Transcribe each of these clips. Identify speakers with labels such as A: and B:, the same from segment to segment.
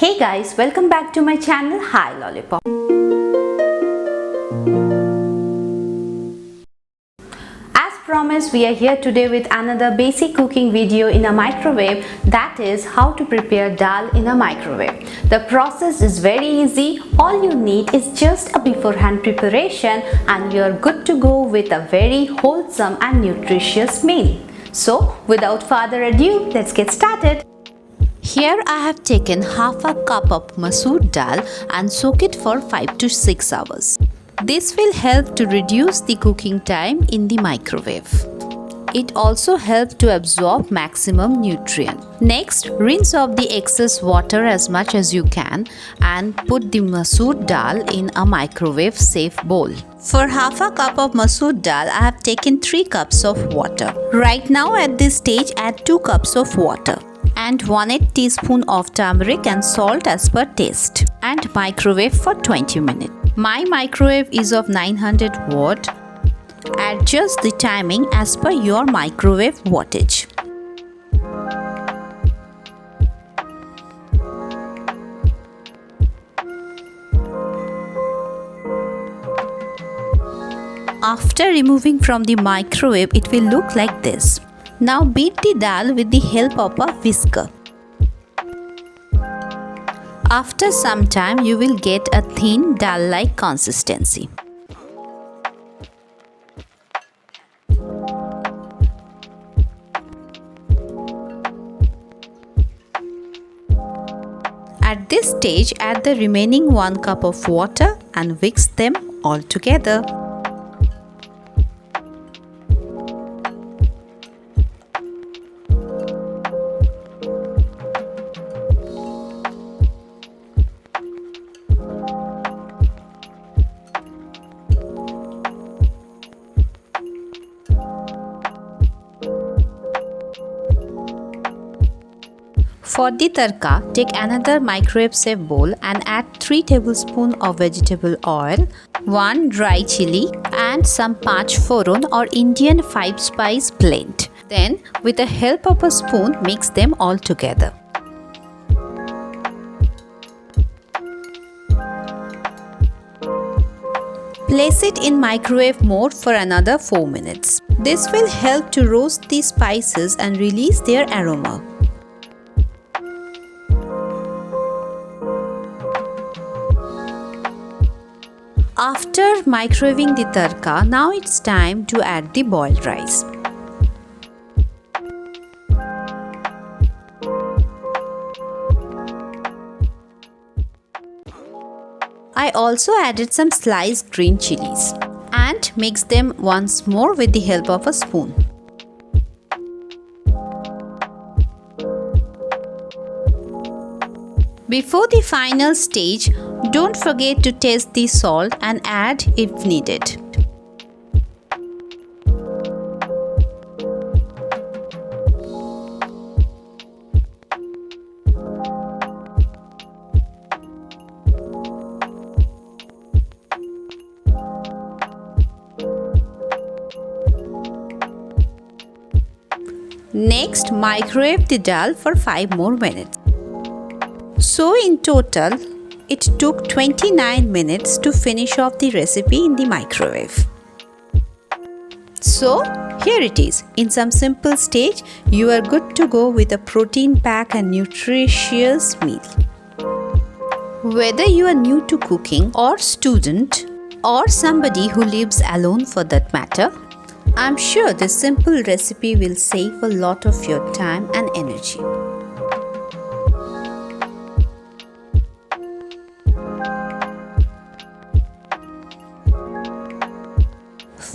A: Hey guys, welcome back to my channel. Hi Lollipop. As promised, we are here today with another basic cooking video in a microwave, that is how to prepare dal in a microwave. The process is very easy. All you need is just a beforehand preparation and you are good to go with a very wholesome and nutritious meal. So without further ado, let's get started. Here I have taken half a cup of masoor dal and soak it for 5 to 6 hours. This will help to reduce the cooking time in the microwave. It also helps to absorb maximum nutrient. Next, rinse off the excess water as much as you can and put the masoor dal in a microwave safe bowl. For half a cup of masoor dal, I have taken 3 cups of water. Right now at this stage, add 2 cups of water and 1/8 teaspoon of turmeric and salt as per taste and microwave for 20 minutes. My microwave is of 900 watt. Adjust the timing as per your microwave wattage. After removing from the microwave, it will look like this. Now beat the dal with the help of a whisker. After some time, you will get a thin dal-like consistency. At this stage, add the remaining 1 cup of water and whisk them all together. For the tadka, take another microwave safe bowl and add 3 tablespoons of vegetable oil, 1 dry chili and some panch foron or Indian 5-spice blend. Then with the help of a spoon, mix them all together. Place it in microwave mode for another 4 minutes. This will help to roast the spices and release their aroma. After microwaving the tadka, now it's time to add the boiled rice. I also added some sliced green chilies and mix them once more with the help of a spoon. Before the final stage, don't forget to taste the salt and add if needed. Next, microwave the dal for 5 more minutes. So in total, it took 29 minutes to finish off the recipe in the microwave. So here it is. In some simple stage, you are good to go with a protein-packed and nutritious meal. Whether you are new to cooking or student or somebody who lives alone for that matter, I'm sure this simple recipe will save a lot of your time and energy.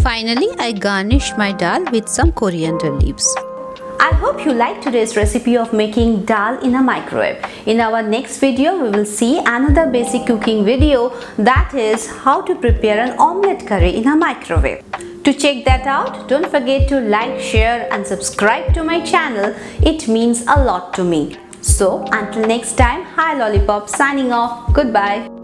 A: Finally, I garnish my dal with some coriander leaves. I hope you liked today's recipe of making dal in a microwave. In our next video, we will see another basic cooking video, that is how to prepare an omelette curry in a microwave. To check that out, don't forget to like, share and subscribe to my channel. It means a lot to me. So until next time, hi Lollipop signing off. Goodbye.